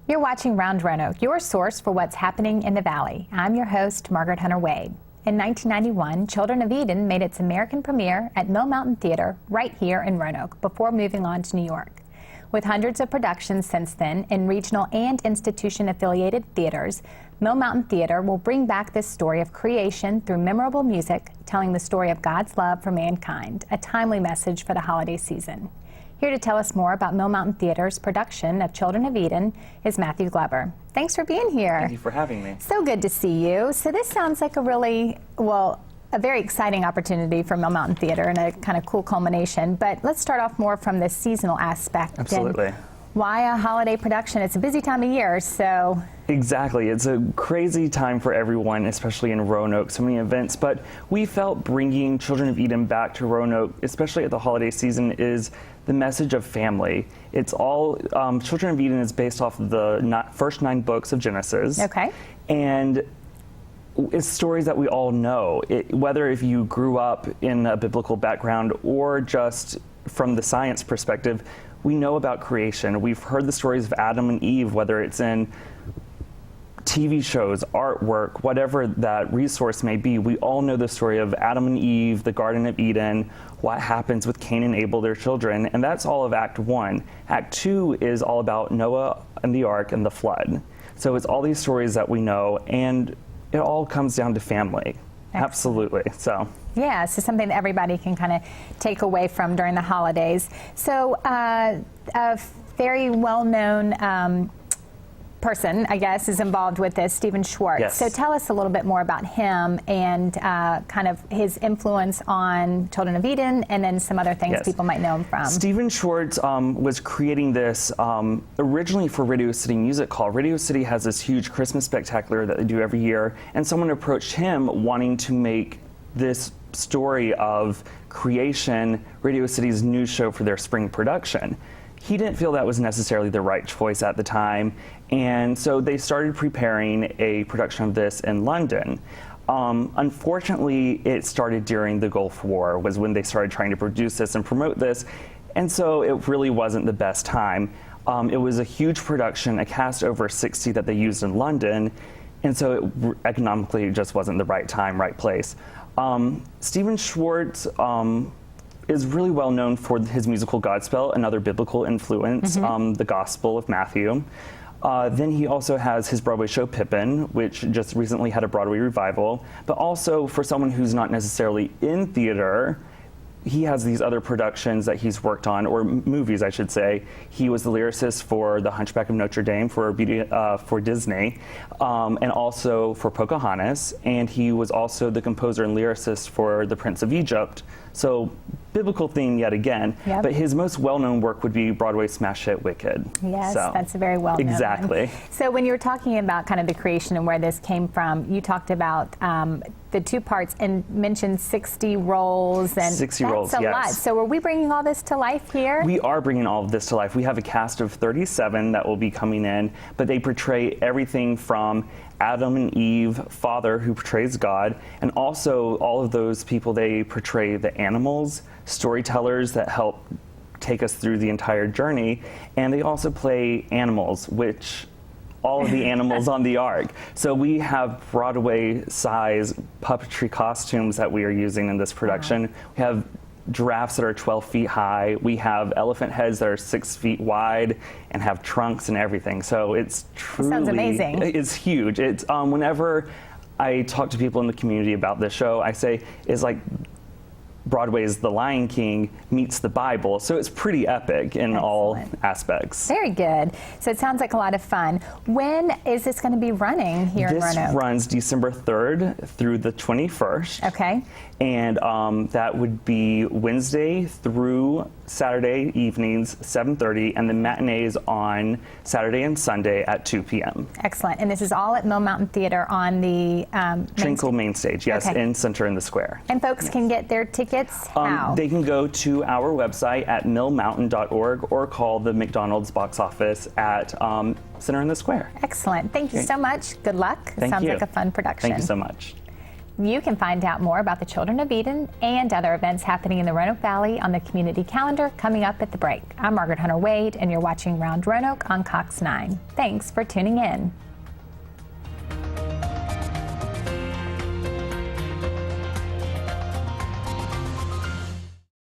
You're watching Round Roanoke, your source for what's happening in the Valley. I'm your host, Margaret Hunter Wade. In 1991, Children of Eden made its American premiere at Mill Mountain Theater right here in Roanoke before moving on to New York. With hundreds of productions since then in regional and institution-affiliated theaters, Mill Mountain Theater will bring back this story of creation through memorable music, telling the story of God's love for mankind, a timely message for the holiday season. Here to tell us more about Mill Mountain Theater's production of Children of Eden is Matthew Glover. Thanks for being here. Thank you for having me. So good to see you. So this sounds like a very exciting opportunity for Mill Mountain Theater and a kind of cool culmination. But let's start off more from the seasonal aspect. Absolutely. And why a holiday production? It's a busy time of year, so. Exactly. It's a crazy time for everyone, especially in Roanoke, so many events. But we felt bringing Children of Eden back to Roanoke, especially at the holiday season, is the message of family. It's all, Children of Eden is based off of the first 9 books of Genesis. Okay. And it's stories that we all know. Whether if you grew up in a biblical background or just from the science perspective, we know about creation. We've heard the stories of Adam and Eve, whether it's in TV shows, artwork, whatever that resource may be. We all know the story of Adam and Eve, the Garden of Eden, what happens with Cain and Abel, their children, and that's all of Act 1. Act 2 is all about Noah and the ark and the flood. So it's all these stories that we know, and it all comes down to family. Excellent. Absolutely. So. Yeah, so something that everybody can kind of take away from during the holidays. So a very well-known person, I guess, is involved with this, Stephen Schwartz. Yes. So tell us a little bit more about him and kind of his influence on Children of Eden and then some other things people might know him from. Stephen Schwartz was creating this originally for Radio City Music Hall. Radio City has this huge Christmas spectacular that they do every year, and someone approached him wanting to make this story of creation Radio City's news show for their spring production. He didn't feel that was necessarily the right choice at the time, and so they started preparing a production of this in London. Unfortunately, it started during the Gulf War, was when they started trying to produce this and promote this, and so it really wasn't the best time. It was a huge production, a cast over 60 that they used in London, and so economically it just wasn't the right time, right place. Stephen Schwartz is really well known for his musical Godspell, another biblical influence, the Gospel of Matthew. Then he also has his Broadway show Pippin, which just recently had a Broadway revival. But also for someone who's not necessarily in theater, he has these other productions that he's worked on, or movies, I should say. He was the lyricist for The Hunchback of Notre Dame for Disney, and also for Pocahontas. And he was also the composer and lyricist for The Prince of Egypt. So biblical theme yet again, but his most well-known work would be Broadway's smash hit Wicked. Yes, so, that's a very well-known Exactly. one. So when you were talking about kind of the creation and where this came from, you talked about the 2 parts and mentioned 60 roles. And 60 roles, yes. That's a lot. So are we bringing all this to life here? We are bringing all of this to life. We have a cast of 37 that will be coming in, but they portray everything from Adam and Eve, Father, who portrays God, and also all of those people, they portray the animals, storytellers that help take us through the entire journey, and they also play animals, which all of the animals on the ark. So we have Broadway-size puppetry costumes that we are using in this production. Wow. We have giraffes that are 12 feet high. We have elephant heads that are 6 feet wide and have trunks and everything. So it's truly, sounds amazing. It's huge. It's whenever I talk to people in the community about this show, I say it's like Broadway's The Lion King meets the Bible, so it's pretty epic in all aspects. Very good. So it sounds like a lot of fun. When is this going to be running here in Roanoke? This runs December 3rd through the 21st. Okay. And that would be Wednesday through Saturday evenings, 7:30, and the matinees on Saturday and Sunday at 2 p.m. Excellent. And this is all at Mill Mountain Theater on the Trinkle main stage, yes, in Center in the Square. And folks can get their tickets how? They can go to our website at millmountain.org or call the McDonald's box office at Center in the Square. Excellent. Thank you so much. Good luck. Thank Sounds you. like a fun production. Thank you so much. You can find out more about the Children of Eden and other events happening in the Roanoke Valley on the community calendar coming up at the break. I'm Margaret Hunter Wade, and you're watching Round Roanoke on Cox 9. Thanks for tuning in.